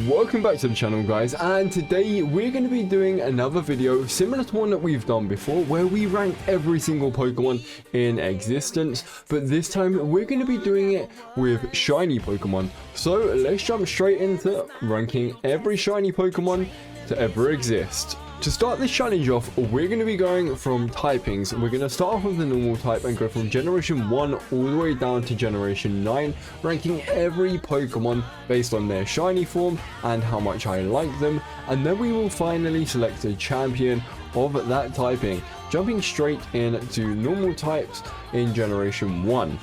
Welcome back to the channel, guys, and today we're going to be doing another video similar to one that we've done before where we rank every single Pokemon in existence, but this time we're going to be doing it with shiny Pokemon. So let's jump straight into ranking every shiny Pokemon to ever exist. To start this challenge off, we're going to be going from typings. We're going to start off with the normal type and go from generation 1 all the way down to generation 9, ranking every Pokemon based on their shiny form and how much I like them, and then we will finally select a champion of that typing, jumping straight into normal types in generation 1.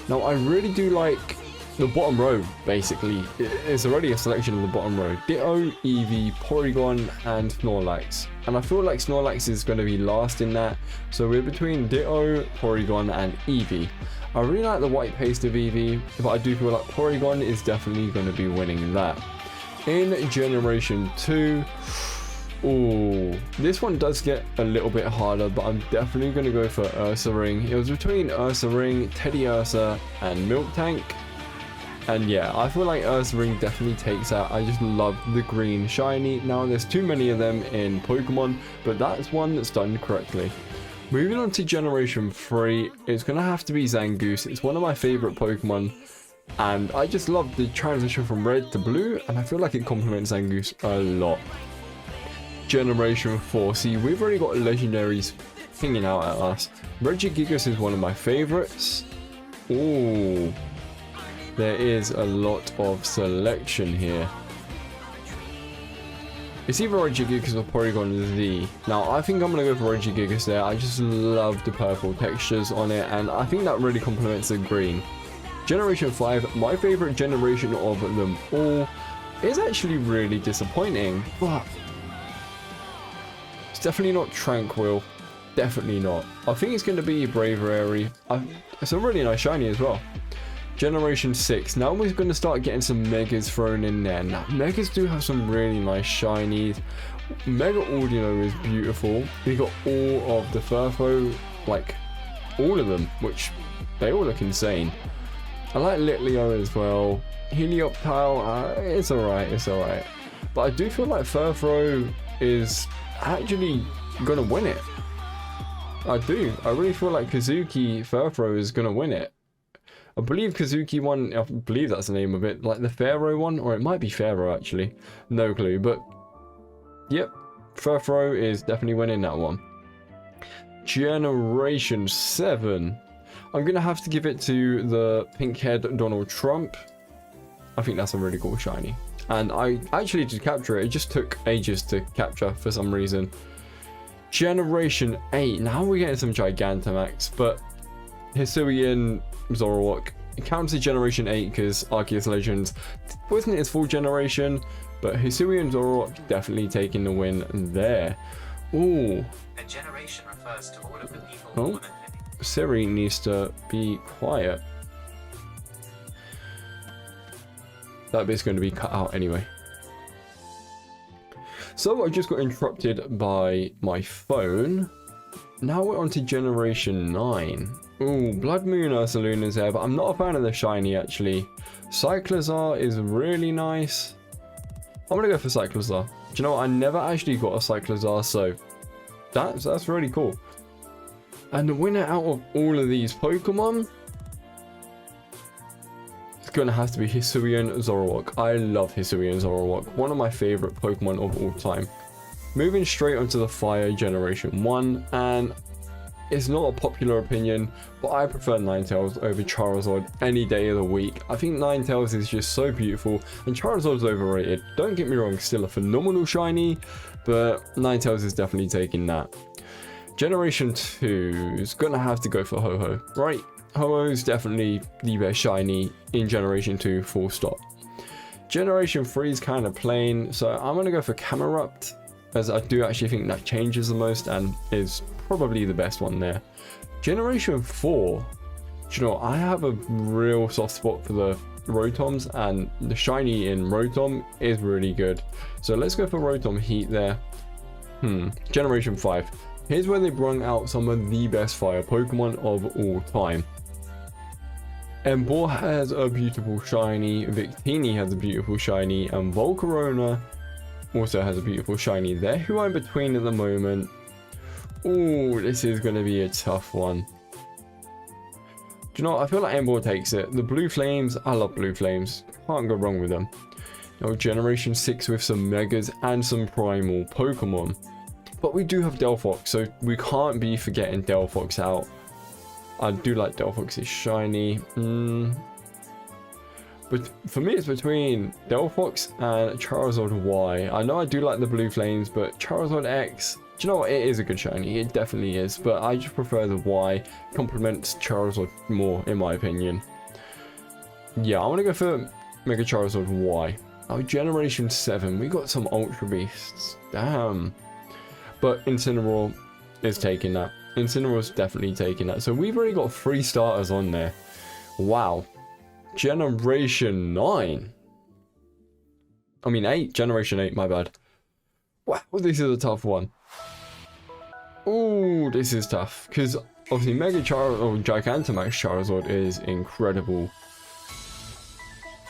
Now I really do like the bottom row. Basically it's already a selection of the bottom row: Ditto, Eevee, Porygon and Snorlax, and I feel like Snorlax is going to be last in that, so we're between Ditto, Porygon and Eevee. I really like the white paste of Eevee, but I do feel like Porygon is definitely going to be winning that. In generation 2, oh, this one does get a little bit harder, but I'm definitely going to go for Ursaring. It was between Ursaring, Teddiursa and Miltank. And yeah, I feel like Ursaring definitely takes out. I just love the green shiny. Now there's too many of them in Pokemon, but that's one that's done correctly. Moving on to generation 3, it's going to have to be Zangoose. It's one of my favorite Pokemon, and I just love the transition from red to blue, and I feel like it complements Zangoose a lot. Generation 4, see, we've already got legendaries hanging out at us. Regigigas is one of my favorites. Ooh. There is a lot of selection here. It's either Regigigas or Porygon Z. Now I think I'm going to go for Regigigas there. I just love the purple textures on it, and I think that really complements the green. Generation 5, my favorite generation of them all, is actually really disappointing, but it's definitely not Tranquil. Definitely not. I think it's going to be Braviary. It's a really nice shiny as well. Generation 6, now we're going to start getting some Megas thrown in there. Now Megas do have some really nice shinies. Mega Audino is beautiful. We got all of the Furfo, like all of them, which they all look insane. I like Litleo as well. Helioptile, it's alright, but I do feel like Furfro is actually gonna win it. I really feel like Kazuki Furfro is gonna win it. I believe Kazuki one, I believe that's the name of it, like the Pharaoh one, or it might be Pharaoh actually, no clue, but yep, Furfro is definitely winning that one. Generation 7, I'm gonna have to give it to the pink-haired Donald Trump. I think that's a really cool shiny, and I actually did capture it. It just took ages to capture for some reason. Generation 8, now we're getting some Gigantamax, but Hisuian Zoroark, it counts as generation 8 because Arceus Legends wasn't its full generation, but Hisuian Zoroark definitely taking the win there. Ooh. A generation refers to all of the people Oh, Siri needs to be quiet. That bit's going to be cut out anyway. So I just got interrupted by my phone. Now we're on to generation 9. Ooh, Blood Moon Ursaluna's is there, but I'm not a fan of the shiny actually. Cyclizar is really nice. I'm gonna go for Cyclizar. Do you know what? I never actually got a Cyclizar, so that's really cool. And the winner out of all of these Pokemon, it's gonna have to be Hisuian Zoroark. I love Hisuian Zoroark, one of my favorite Pokemon of all time. Moving straight onto the Fire Generation 1, and it's not a popular opinion, but I prefer Ninetales over Charizard any day of the week. I think Ninetales is just so beautiful, and Charizard's overrated. Don't get me wrong, still a phenomenal shiny, but Ninetales is definitely taking that. Generation 2 is gonna have to go for Ho-Oh, right? Ho-Oh is definitely the best shiny in Generation 2, full stop. Generation 3 is kind of plain, so I'm gonna go for Camerupt, as I do actually think that changes the most and is probably the best one there. Generation 4, do you know, I have a real soft spot for the Rotoms, and the shiny in Rotom is really good. So let's go for Rotom Heat there. Generation 5. Here's where they bring out some of the best fire Pokemon of all time. Emboar has a beautiful shiny, Victini has a beautiful shiny, and Volcarona also has a beautiful shiny. They're who I'm between at the moment. Ooh, this is going to be a tough one. Do you know what? I feel like Emboar takes it. The Blue Flames, I love Blue Flames. Can't go wrong with them. Now, Generation 6 with some Megas and some Primal Pokemon. But we do have Delphox, so we can't be forgetting Delphox out. I do like Delphox's shiny. But for me, it's between Delphox and Charizard Y. I know I do like the Blue Flames, but Charizard X, do you know what? It is a good shiny. It definitely is. But I just prefer the Y. Complements Charizard more, in my opinion. Yeah, I want to go for Mega Charizard Y. Oh, Generation 7. We got some Ultra Beasts. Damn. But Incineroar is taking that. Incineroar's definitely taking that. So we've already got 3 starters on there. Wow. Generation 9. I mean 8. Generation 8, my bad. Wow, this is a tough one. Ooh, this is tough. Because obviously Mega Charizard or Gigantamax Charizard is incredible.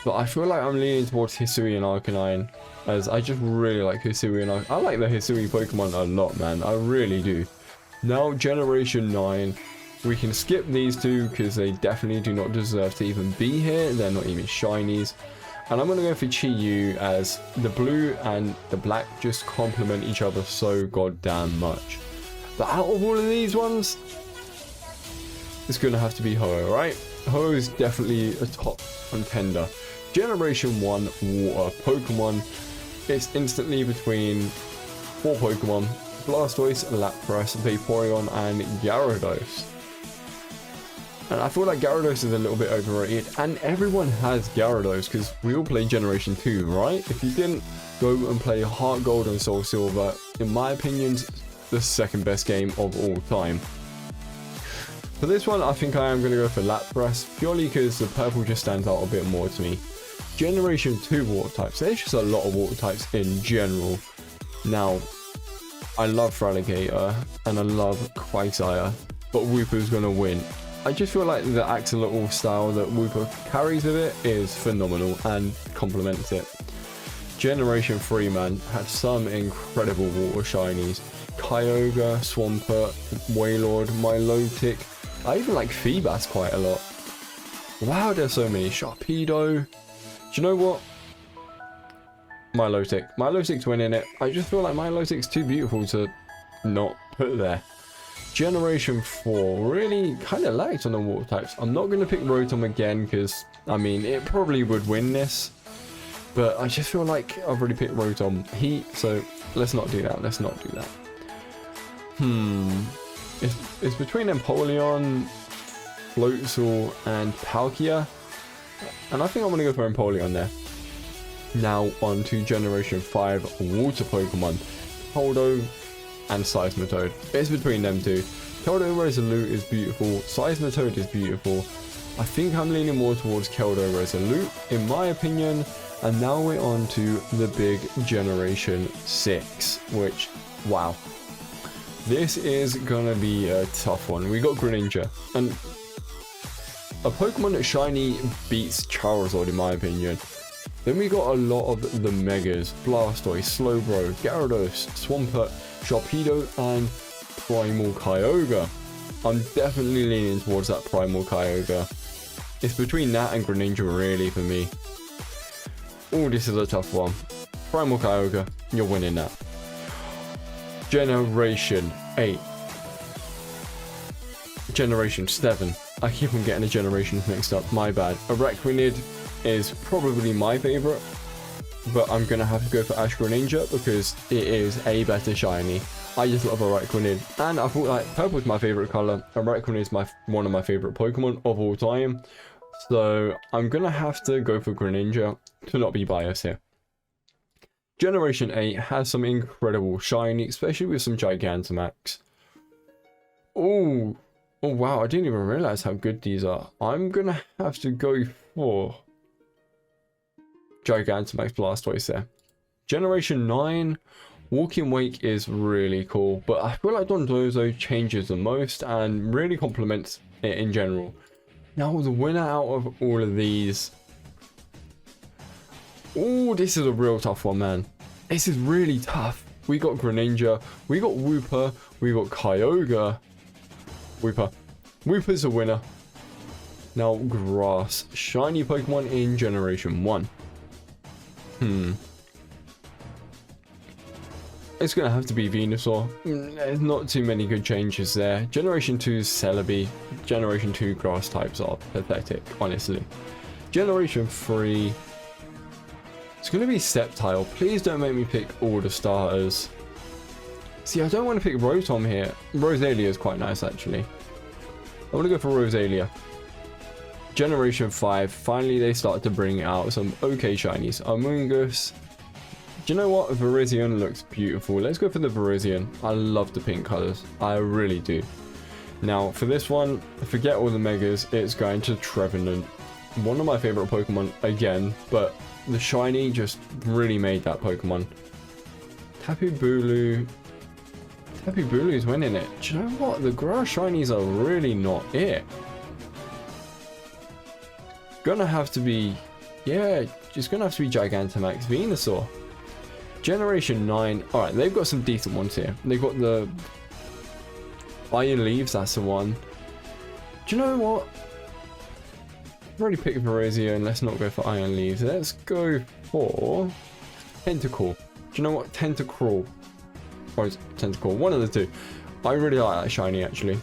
But I feel like I'm leaning towards Hisui and Arcanine. As I just really like Hisui and Arcanine. I like the Hisui Pokemon a lot, man. I really do. Now, Generation 9. We can skip these two because they definitely do not deserve to even be here. They're not even shinies. And I'm going to go for Chi-Yu as the blue and the black just complement each other so goddamn much. But out of all of these ones, it's going to have to be Ho-Oh, right? Ho-Oh is definitely a top contender. Generation 1 Water Pokemon. It's instantly between 4 Pokemon. Blastoise, Lapras, Vaporeon, and Gyarados. And I feel like Gyarados is a little bit overrated, and everyone has Gyarados because we all play Generation 2, right? If you didn't, go and play Heart Gold and Soul Silver. In my opinion, the second best game of all time. For this one, I think I am going to go for Lapras, purely because the purple just stands out a bit more to me. Generation 2 water types. There's just a lot of water types in general. Now, I love Feraligatr and I love Quagsire, but Wooper's going to win. I just feel like the axolotl style that Wooper carries with it is phenomenal and complements it. Generation 3, man, had some incredible water shinies. Kyogre, Swampert, Wailord, Milotic. I even like Feebas quite a lot. Wow, there's so many. Sharpedo. Do you know what? Milotic. Milotic's winning it. I just feel like Milotic's too beautiful to not put there. Generation 4 really kind of lacked on the water types. I'm not going to pick Rotom again because, I mean, it probably would win this. But I just feel like I've already picked Rotom Heat, so let's not do that. Let's not do that. It's between Empoleon, Floatzel, and Palkia. And I think I'm going to go for Empoleon there. Now on to Generation 5 Water Pokemon. Poldo and Seismitoad. It's between them two. Keldeo Resolute is beautiful. Seismitoad is beautiful. I think I'm leaning more towards Keldeo Resolute, in my opinion. And now we're on to the big Generation 6, which, wow. This is gonna be a tough one. We got Greninja, and a Pokemon that shiny beats Charizard, in my opinion. Then we got a lot of the Megas, Blastoise, Slowbro, Gyarados, Swampert, Sharpedo, and Primal Kyogre. I'm definitely leaning towards that Primal Kyogre. It's between that and Greninja really for me. Oh, this is a tough one. Primal Kyogre, you're winning that. Generation 8. Generation 7. I keep on getting the generations mixed up, my bad. Araquanid is probably my favourite, but I'm going to have to go for Ash Greninja because it is a better shiny. I just love Araquanid, and I thought like purple is my favourite colour. Araquanid is one of my favourite Pokemon of all time, so I'm going to have to go for Greninja to not be biased here. Generation 8 has some incredible shiny, especially with some Gigantamax. Oh wow, I didn't even realise how good these are. I'm going to have to go for Gigantamax Blastoise there. Generation 9, Walking Wake is really cool, but I feel like Dondozo changes the most and really complements it in general. Now the winner out of all of these. Oh, this is a real tough one, man. This is really tough. We got Greninja, we got Wooper, we got Kyogre. Wooper's the winner. Now Grass, shiny Pokemon in Generation 1. It's gonna have to be Venusaur. There's not too many good changes there. Generation 2's Celebi. Generation 2 grass types are pathetic, honestly. Generation 3. It's gonna be Sceptile. Please don't make me pick all the starters. See, I don't want to pick Rotom here. Rosalia is quite nice, actually. I want to go for Rosalia. Generation 5. Finally, they start to bring out some okay shinies. Amoonguss. Do you know what? Virizion looks beautiful. Let's go for the Virizion. I love the pink colors. I really do. Now, for this one, forget all the megas. It's going to Trevenant. One of my favorite Pokemon again, but the shiny just really made that Pokemon. Tapu Bulu. Tapu Bulu's winning it. Do you know what? The grass shinies are really not it. Gonna have to be, yeah, just gonna have to be Gigantamax Venusaur. Generation 9. Alright, they've got some decent ones here. They've got the Iron Leaves, that's the one. Do you know what? I've already picked Virizion. Let's not go for Iron Leaves. Let's go for Tentacle. Do you know what? Tentacruel. Or is it Tentacle? One of the two. I really like that shiny, actually.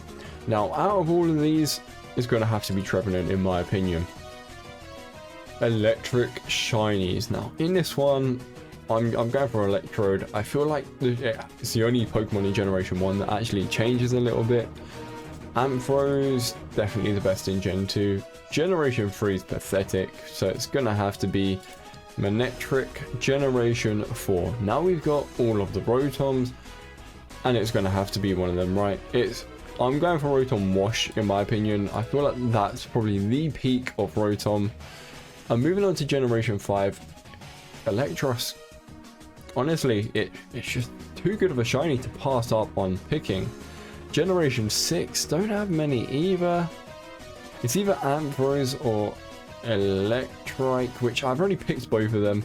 Now, out of all of these, it's going to have to be Trevenant, in my opinion. Electric shinies. Now, in this one, I'm going for Electrode. I feel like it's the only Pokemon in Generation 1 that actually changes a little bit. Ampharos, definitely the best in Gen 2. Generation 3 is pathetic, so it's going to have to be Manectric Generation 4. Now we've got all of the Rotoms, and it's going to have to be one of them, right? I'm going for Rotom Wash, in my opinion. I feel like that's probably the peak of Rotom. I'm moving on to Generation 5. Electros. Honestly, it's just too good of a shiny to pass up on picking. Generation 6, don't have many either. It's either Ampharos or Electrike, which I've already picked both of them.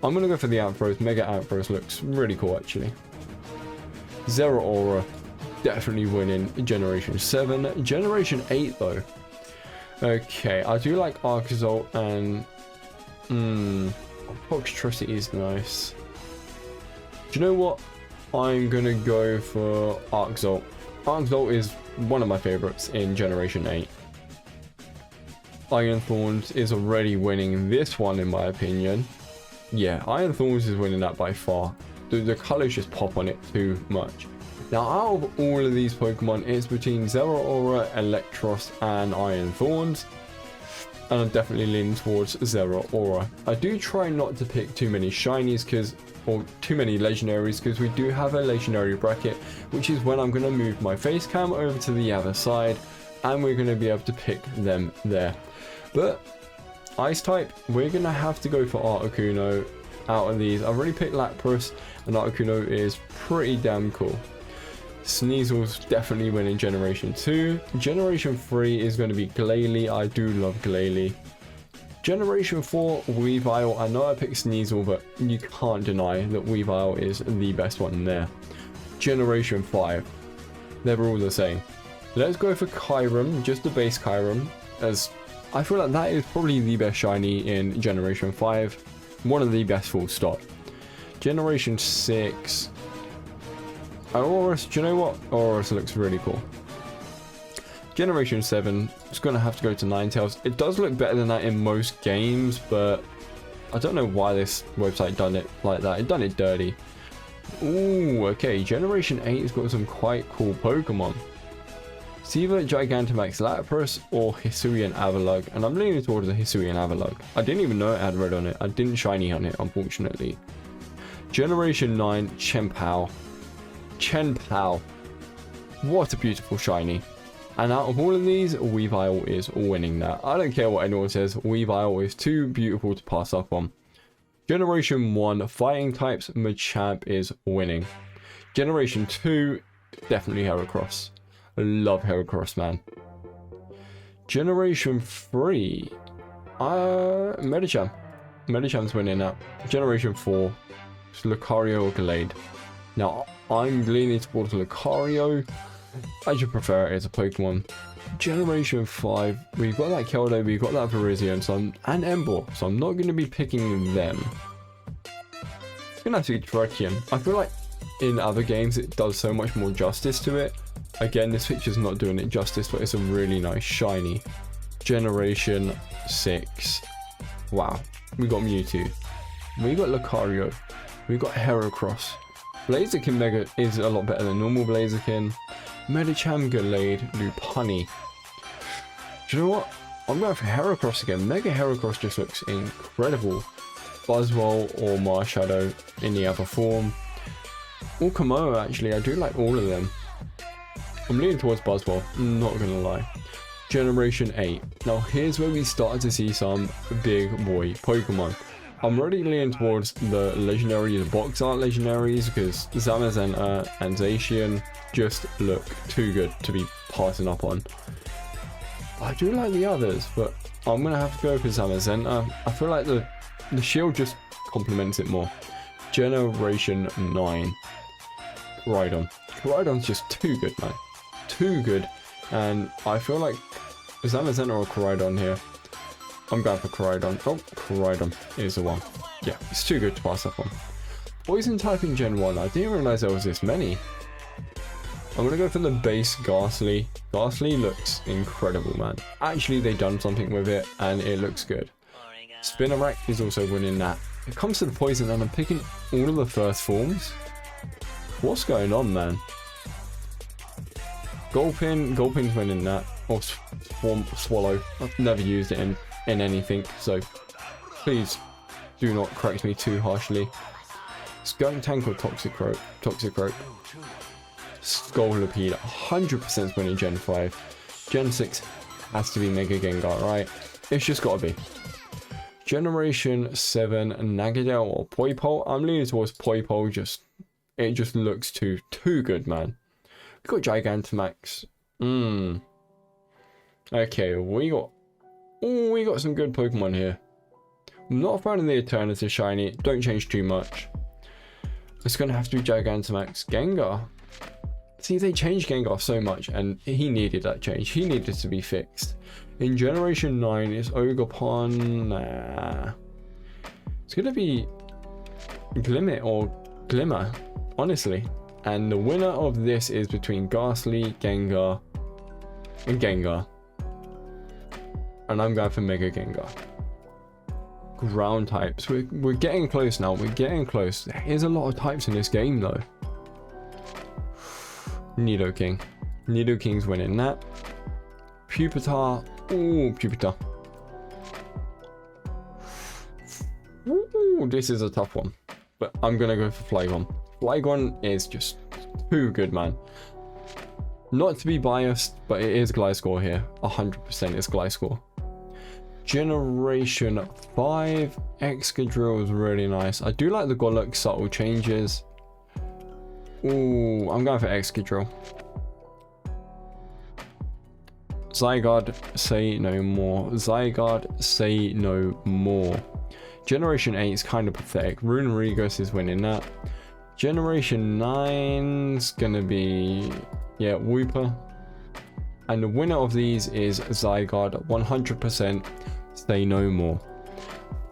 I'm going to go for the Ampharos. Mega Ampharos looks really cool, actually. Zeraora, definitely winning Generation 7. Generation 8, though. Okay, I do like Arcazol and... Toxtricity is nice. Do you know what? I'm gonna go for Arcazol. Arcazol is one of my favorites in Generation 8. Iron Thorns is already winning this one, in my opinion. Yeah, Iron Thorns is winning that by far. The colors just pop on it too much. Now, out of all of these Pokemon, it's between Zeraora, Electros, and Iron Thorns. And I'm definitely leaning towards Zeraora. I do try not to pick too many shinies, or too many legendaries, because we do have a legendary bracket, which is when I'm going to move my face cam over to the other side, and we're going to be able to pick them there. But Ice type, we're going to have to go for Articuno out of these. I've already picked Lapras, and Articuno is pretty damn cool. Sneasel's definitely winning Generation 2. Generation 3 is going to be Glalie. I do love Glalie. Generation 4, Weavile. I know I picked Sneasel, but you can't deny that Weavile is the best one there. Generation 5. They're all the same. Let's go for Kyurem, just the base Kyurem, as I feel like that is probably the best shiny in Generation 5. One of the best, full stop. Generation 6. Aurorus, do you know what? Aurorus looks really cool. Generation 7, it's going to have to go to Ninetales. It does look better than that in most games, but I don't know why this website done it like that. It done it dirty. Ooh, okay. Generation 8 has got some quite cool Pokemon. It's either Gigantamax Lapras or Hisuian Avalugg, and I'm leaning towards the Hisuian Avalugg. I didn't even know it had red on it. I didn't shiny on it, unfortunately. Generation 9, Chien-Pao. What a beautiful shiny. And out of all of these, Weavile is winning that. I don't care what anyone says, Weavile is too beautiful to pass up on. Generation 1, fighting types, Machamp is winning. Generation 2, definitely Heracross. I love Heracross, man. Generation 3. Medicham. Medicham's winning that. Generation 4. It's Lucario or Glade. Now, I'm leaning towards Lucario. I just prefer it as a Pokemon. Generation 5. We've got that Keldo, we've got that Virizion, and Ember. So I'm not going to be picking them. It's going to have to be Drakion. I feel like in other games it does so much more justice to it. Again, this picture's not doing it justice, but it's a really nice shiny. Generation 6. Wow. We got Mewtwo. We got Lucario. We got Heracross. Blaziken Mega is a lot better than normal Blaziken. Medicham, Glade, Lopunny. Do you know what? I'm going for Heracross again. Mega Heracross just looks incredible. Buzzwole or Marshadow in the other form. Or Komodo, actually. I do like all of them. I'm leaning towards Buzzwole, not gonna lie. Generation 8. Now here's where we started to see some big boy Pokemon. I'm already leaning towards the legendary, the box art legendaries, because Zamazenta and Zacian just look too good to be passing up on. I do like the others, but I'm gonna have to go for Zamazenta. I feel like the shield just complements it more. Generation 9. Rhydon's just too good, man. Too good. And I feel like Zamazenta or Koraidon here. I'm going for Koraidon. Oh, Koraidon is the one. Yeah, it's too good to pass up on. Poison type in Gen 1. I didn't realize there was this many. I'm going to go for the base Ghastly. Ghastly looks incredible, man. Actually, they've done something with it and it looks good. Spinarak is also winning that. It comes to the poison and I'm picking all of the first forms. What's going on, man? Gulpin's winning that. Or Swallow. I've never used it in anything, so please do not correct me too harshly. Skuntank or Toxicroak. Scolipede, 100% winning Gen 5. Gen 6 has to be Mega Gengar, right? It's just gotta be. Generation 7 Nagadel or Poipole. I'm leaning towards Poipole, it just looks too good, man. We've got Gigantamax. Okay, we got some good Pokemon here. I'm not a fan of the Eternity shiny. Don't change too much. It's gonna have to be Gigantamax. Gengar. See, they changed Gengar so much, and he needed that change. He needed to be fixed. In Generation 9, it's Ogerpon. Nah. It's gonna be Glimmer, honestly. And the winner of this is between Ghastly, Gengar, and Gengar. And I'm going for Mega Gengar. Ground types. We're getting close now. We're getting close. There's a lot of types in this game, though. Nidoking. Nidoking's winning that. Pupitar. Ooh, Pupitar. Ooh, this is a tough one. But I'm going to go for Flygon. Flygon is just too good, man. Not to be biased, but it is Gliscor here. 100% is Gliscor. Generation 5 Excadrill is really nice. I do like the Golok subtle changes. Ooh, I'm going for Excadrill. Zygarde, say no more. Zygarde, say no more. Generation 8 is kind of pathetic. Runarigos is winning that. Generation 9's gonna be, yeah, Wooper. And the winner of these is Zygarde, 100%, say no more.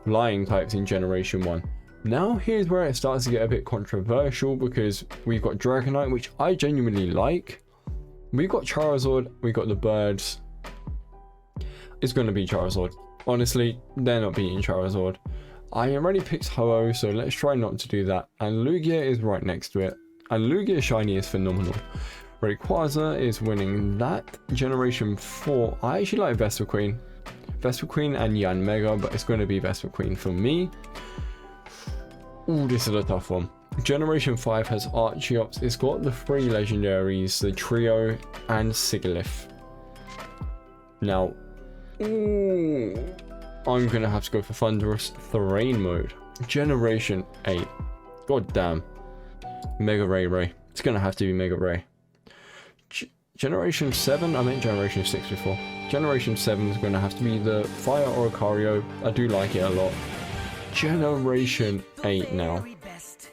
Flying types in Generation 1. Now here's where it starts to get a bit controversial, because we've got Dragonite, which I genuinely like. We've got Charizard, we've got the birds. It's gonna be Charizard. Honestly, they're not beating Charizard. I already picked Ho-Oh, so let's try not to do that. And Lugia is right next to it. And Lugia shiny is phenomenal. Rayquaza is winning that. Generation 4. I actually like Vespiquen. Vespiquen and Yanmega, but it's going to be Vespiquen for me. Ooh, this is a tough one. Generation 5 has Archeops. It's got the 3 legendaries, the Trio and Sigilyph. Now, ooh, I'm going to have to go for Thunderous Terrain mode. Generation 8. God damn. Mega Ray. It's going to have to be Mega Ray. Generation 7, I meant Generation 6 before. Generation 7 is going to have to be the Fire Oricario. I do like it a lot. Generation 8 now.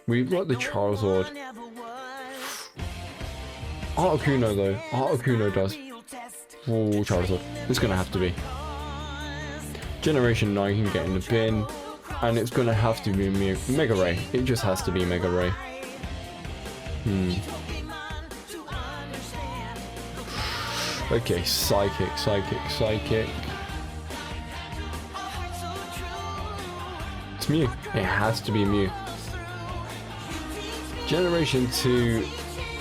We've got the Charizard. Articuno though. Articuno does. Oh, Charizard. It's going to have to be. Generation 9 can get in the bin. And it's going to have to be Mega Ray. It just has to be Mega Ray. Okay, Psychic. It's Mew. It has to be Mew. Generation 2,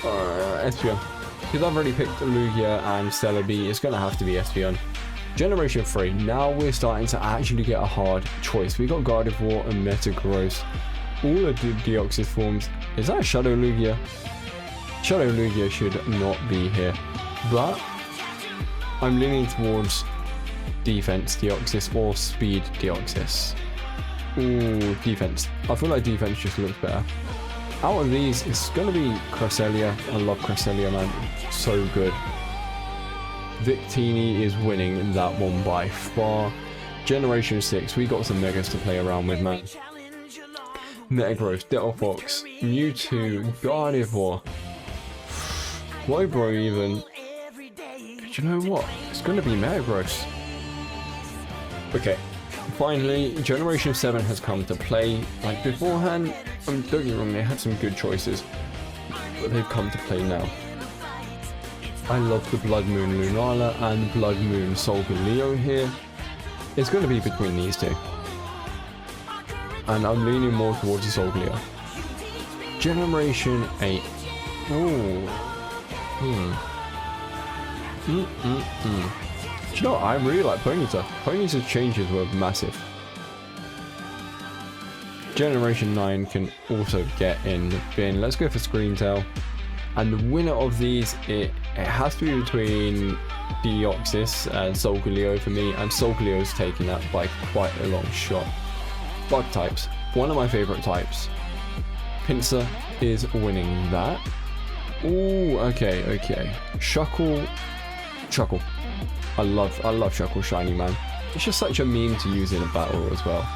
Espeon. Because I've already picked Lugia and Celebi, it's going to have to be Espeon. Generation 3, now we're starting to actually get a hard choice. We got Gardevoir and Metagross. All of the Deoxys forms. Is that a Shadow Lugia? Shadow Lugia should not be here. But I'm leaning towards Defense Deoxys or Speed Deoxys. Ooh, Defense. I feel like Defense just looks better. Out of these, it's going to be Cresselia. I love Cresselia, man. It's so good. Victini is winning that one by far. Generation 6, we got some Megas to play around with, man. Metagross, Delphox, Mewtwo, Gardevoir. Slowbro even. Do you know what? It's going to be Metagross. Okay. Finally, Generation 7 has come to play. Like beforehand, don't get me wrong, they had some good choices, but they've come to play now. I love the Blood Moon Lunala and Blood Moon Solgaleo here. It's going to be between these two. And I'm leaning more towards the Solgaleo. Generation 8. Ooh. Do you know what? I really like Ponyta. Ponyta's changes were massive. Generation 9 can also get in the bin. Let's go for Screamtail. And the winner of these, it has to be between Deoxys and Solgaleo for me. And Solgaleo's taking that by quite a long shot. Bug types. One of my favourite types. Pinsir is winning that. Ooh, okay. Shuckle. I love Shuckle Shiny, man. It's just such a meme to use in a battle as well.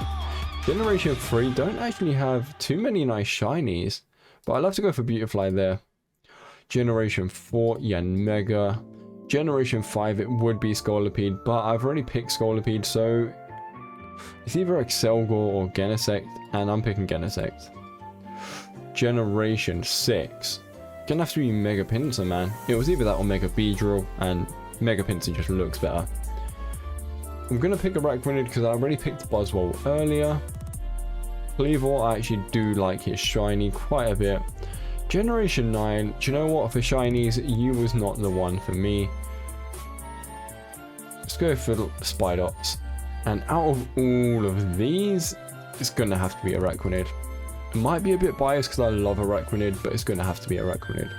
Generation 3 don't actually have too many nice shinies, but I love to go for Beautifly there. Generation 4, Yanmega. Generation 5, it would be Scolipede, but I've already picked Scolipede, so it's either Excelgor or Genesect, and I'm picking Genesect. Generation 6. Gonna have to be Mega Pinsir, man. It was either that or Mega Beedrill, and Mega Pinsir just looks better. I'm gonna pick a Araquanid because I already picked Buzzwole earlier. Cleavor, I actually do like his shiny quite a bit. Generation 9, do you know what? For shinies, you was not the one for me. Let's go for Spidops. And out of all of these, it's gonna have to be Araquanid. It might be a bit biased because I love Araquanid, but it's gonna have to be Araquanid.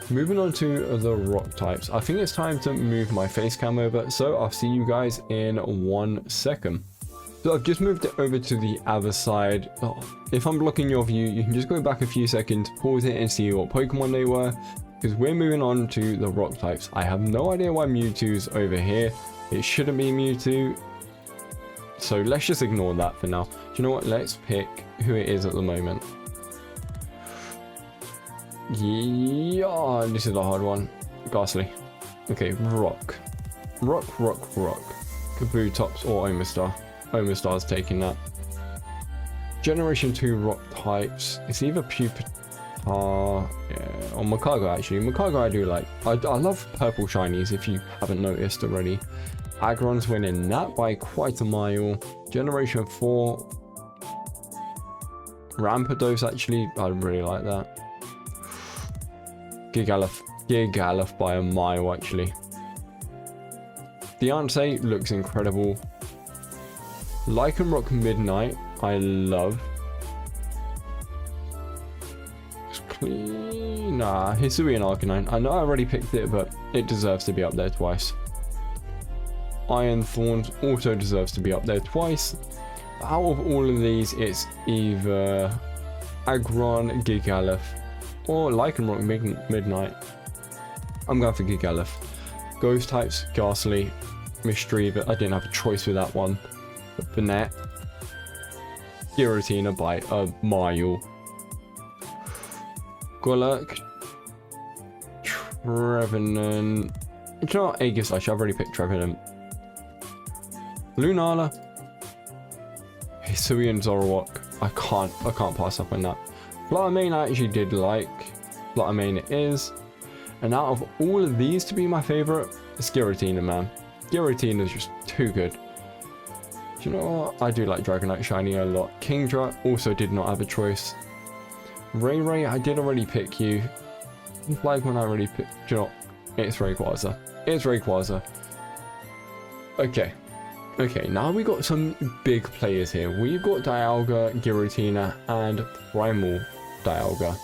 Moving on to the rock types. I think it's time to move my face cam over, so I'll see you guys in 1 second. So I've just moved it over to the other side. If I'm blocking your view, you can just go back a few seconds, pause it and see what Pokemon they were, because we're moving on to the rock types. I have no idea why Mewtwo's over here. It shouldn't be Mewtwo, so let's just ignore that for now. Do you know what? Let's pick who it is at the moment. Yeah, this is a hard one. Ghastly. Okay, rock. Kabutops or Omastar. Omastar's taking that. Generation 2 rock types. It's either Pupitar or Makago actually. Makago I do like. I love purple shinies if you haven't noticed already. Aggron's winning that by quite a mile. Generation 4. Rampardos actually. I really like that. Gigalith by a mile actually. Deontay looks incredible. Lycanroc Midnight, I love. Nah, Hisuian Arcanine. I know I already picked it, but it deserves to be up there twice. Iron Thorns also deserves to be up there twice. Out of all of these, it's either Aggron, Gigalith, or Lycanroc Midnight. I'm going for Gigalith. Ghost types, Ghastly, Misdreavus. I didn't have a choice with that one. Banette, Giratina, Bite, Mile, Golurk, Trevenant. You know what? Aegislash, I've already picked Trevenant. Lunala, Hisuian, Zoroark. I can't pass up on that. Flutter I actually did like. Flutter it is. And out of all of these to be my favorite, it's Giratina, man. Giratina is just too good. Do you know what? I do like Dragonite Shiny a lot. Kingdra also did not have a choice. Ray, I did already pick you. Like when I already picked. Do you know what? It's Rayquaza. It's Rayquaza. Okay. Okay, now we got some big players here. We've got Dialga, Giratina, and Primal Dialga.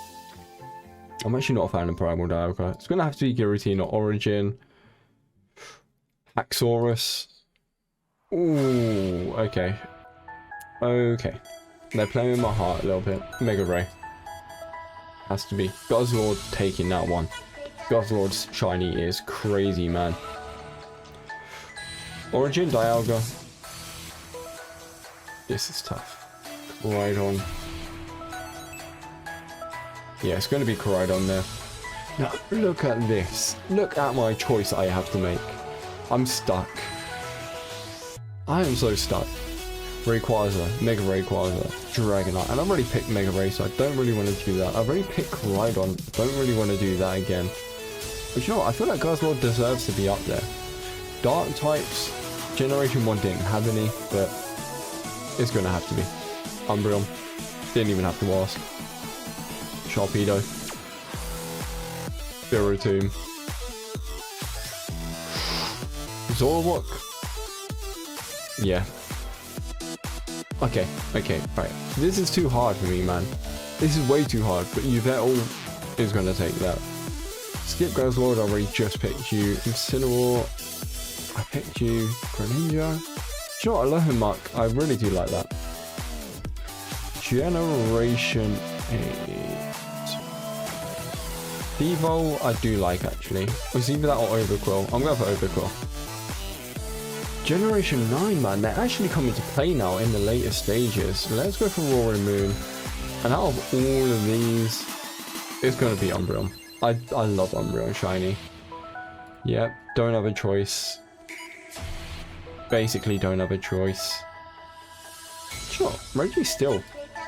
I'm actually not a fan of Primal Dialga. It's going to have to be Giratina Origin. Haxorus. Ooh, okay. Okay. They're playing with my heart a little bit. Mega Ray. Has to be. Guzzlord taking that one. Guzzlord's shiny is crazy, man. Origin, Dialga. This is tough. Koraidon. Yeah, it's going to be Koraidon there. Now, look at this. Look at my choice I have to make. I'm stuck. I am so stuck. Rayquaza, Mega Rayquaza, Dragonite. And I've already picked Mega Ray, so I don't really want to do that. I've already picked Koraidon. Don't really want to do that again. But you know what? I feel like Guzzlord deserves to be up there. Dark types. Generation 1 didn't have any, but it's going to have to be. Umbreon. Didn't even have to ask. Sharpedo. Spiritomb. Zoroark. Yeah. Okay, right. This is too hard for me, man. This is way too hard, but Yveltal is going to take that. Skip Guzzlord, I already just picked you. Incineroar. I picked you. Greninja. Sure, I love him, Mark. I really do like that. Generation 8. Devo, I do like, actually. It's either that or Overqwil. I'm going for Overqwil. Generation 9, man. They're actually coming to play now in the later stages. Let's go for Roaring Moon. And out of all of these, it's going to be Umbreon. I love Umbreon Shiny. Yep, don't have a choice. Basically don't have a choice. Sure, Registeel.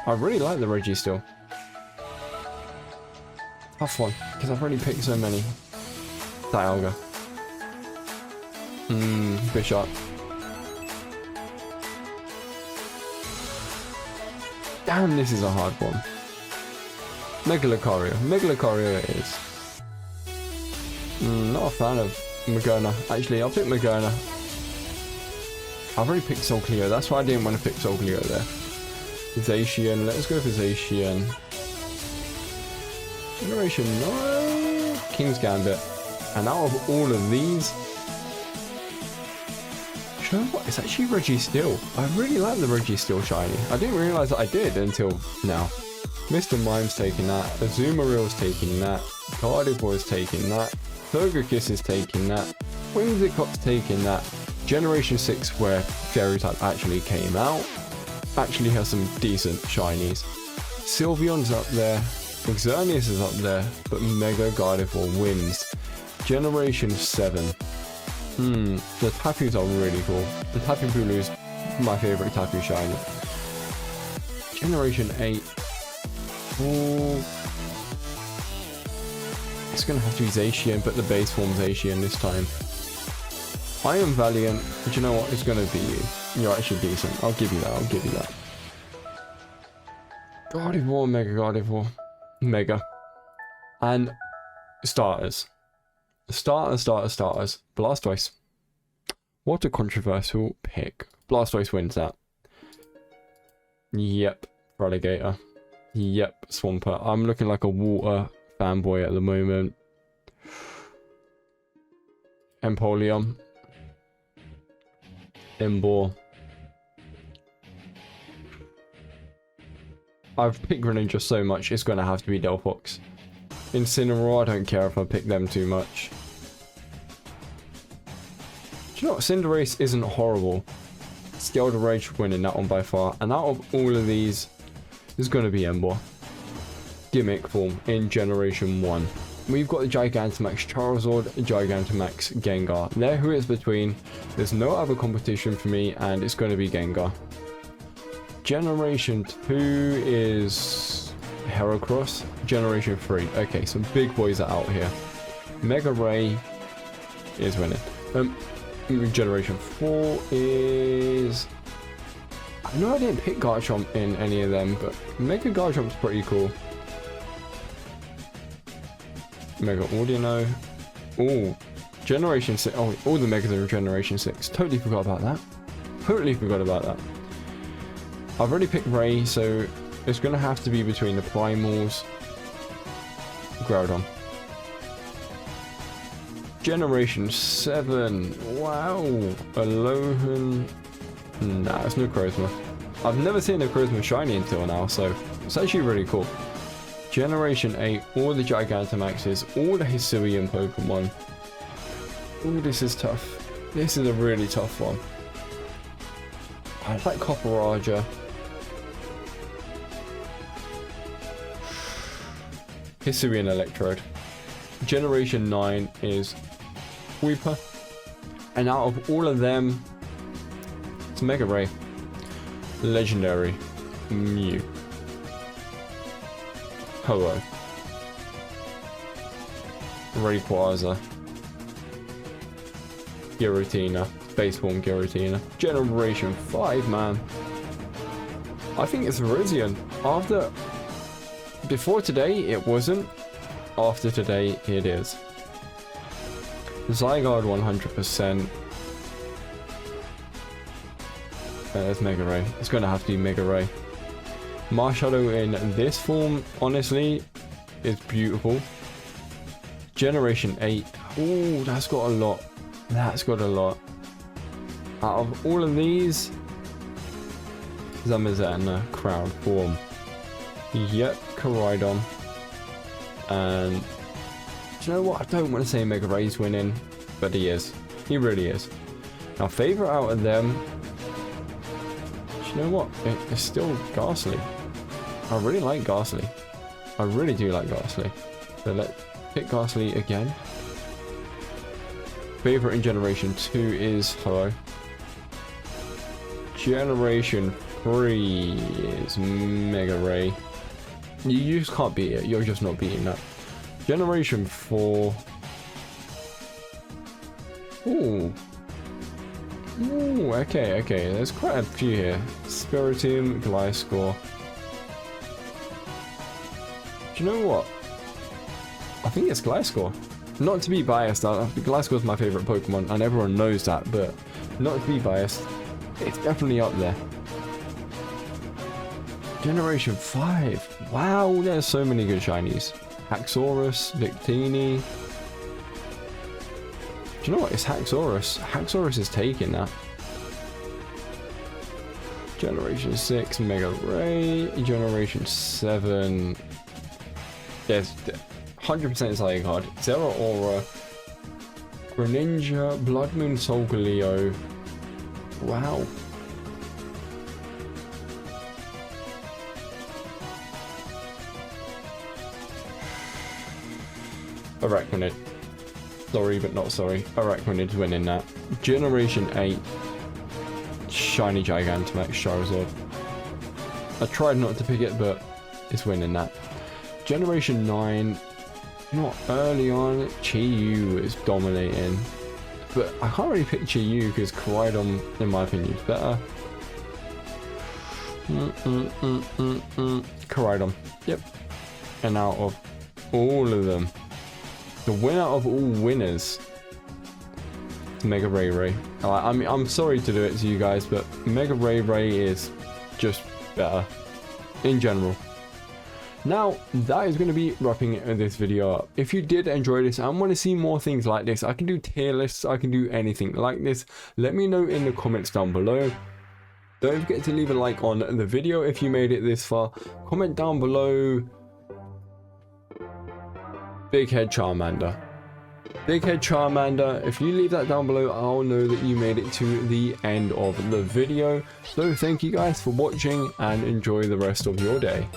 I really like the Registeel. Tough one, because I've already picked so many. Dialga. Bishop. Damn, this is a hard one. Megalocario. Megalocario it is. Not a fan of Magerna. Actually, I'll pick Magerna. I've already picked Solcleo. That's why I didn't want to pick Solcleo there. Zacian. Let's go for Zacian. Generation 9. King's Gambit. And out of all of these, you know what? It's actually Registeel. I really like the Registeel shiny. I didn't realise that I did until now. Mr. Mime's taking that. Azumaril's taking that. Gardevoir's taking that. Togekiss is taking that. Whimsicott's taking that. Generation 6, where Fairy type actually came out, actually has some decent shinies. Sylveon's up there. Xerneas is up there. But Mega Gardevoir wins. Generation 7. The Tapus are really cool. The Tapu Bulu is my favourite Tapu shiny. Generation 8. Ooh. It's going to have to be Zacian, but the base form Zacian this time. I am Valiant, but you know what? It's going to be you. You're actually decent. I'll give you that. I'll give you that. Gardevoir, Mega Gardevoir. Mega. And starters. Starters. Blastoise. What a controversial pick. Blastoise wins that. Yep. Relegator. Yep. Swampert. I'm looking like a water fanboy at the moment. Empoleon. Emboar. I've picked Greninja so much, it's going to have to be Delphox. Incineroar, I don't care if I pick them too much. you know what? Cinderace isn't horrible. Scaled Rage winning that one by far. And out of all of these, there's going to be Ember. Gimmick form in Generation 1. We've got the Gigantamax Charizard, Gigantamax Gengar. They're who it's between. There's no other competition for me, and it's going to be Gengar. Generation 2 is Heracross. Generation 3. Okay, some big boys are out here. Mega Ray is winning. Generation 4 is... I know I didn't pick Garchomp in any of them, but Mega Garchomp's pretty cool. Mega Audino. Oh, Generation 6. Oh, all the Megas are Generation 6. Totally forgot about that. Totally forgot about that. I've already picked Ray, so it's going to have to be between the Primals. Groudon. Generation 7. Wow. Alolan. Nah, it's no Necrozma. I've never seen a Necrozma shiny until now, so it's actually really cool. Generation 8, all the Gigantamaxes, all the Hisuian Pokemon. Oh, this is tough. This is a really tough one. I like Copperaja. Hisuian Electrode. Generation 9 is Weeper. And out of all of them, it's Mega Ray. Legendary Mew. Hello. Rayquaza. Giratina. Base form Giratina. Generation 5, man. I think it's Virizion. Before today, it wasn't. After today, it is. Zygarde 100%. There's Mega Ray. It's going to have to be Mega Ray. Marshadow in this form, honestly, is beautiful. Generation 8. Oh, that's got a lot. That's got a lot. Out of all of these, Zamazenta, crowd form. Yep, Koraidon. And do you know what? I don't want to say Mega Ray's winning, but he is. He really is. Now, favorite out of them, do you know what? It's still Ghastly. I really like Ghastly. I really do like Ghastly. So let's pick Ghastly again. Favorite in Generation 2 is Hello. Generation 3 is Mega Ray. You just can't beat it. You're just not beating that. Generation 4. Ooh. Ooh, okay. There's quite a few here. Spiritomb, Gliscor. Do you know what? I think it's Gliscor. Not to be biased, Gliscor's my favourite Pokemon, and everyone knows that, but not to be biased, it's definitely up there. Generation 5. Wow, there's so many good shinies. Haxorus, Victini. Do you know what? It's Haxorus. Haxorus is taking that. Generation 6, Mega Ray. Generation 7. There's 100% Zygarde. Zeraora. Greninja. Blood Moon Solgaleo. Wow. Arachnid. Sorry, but not sorry. Arachnid's winning that. Generation 8. Shiny Gigantamax Charizard. I tried not to pick it, but it's winning that. Generation 9. Not early on. Chi-Yu is dominating. But I can't really pick Chi-Yu because Koraidon, in my opinion, is better. Koraidon. Yep. And out of all of them, the winner of all winners is Mega Ray. I mean, I'm sorry to do it to you guys, but Mega Ray is just better in general. Now, that is going to be wrapping this video up. If you did enjoy this and want to see more things like this, I can do tier lists, I can do anything like this. Let me know in the comments down below. Don't forget to leave a like on the video if you made it this far. Comment down below Big Head Charmander. Big Head Charmander, if you leave that down below, I'll know that you made it to the end of the video. So thank you guys for watching and enjoy the rest of your day.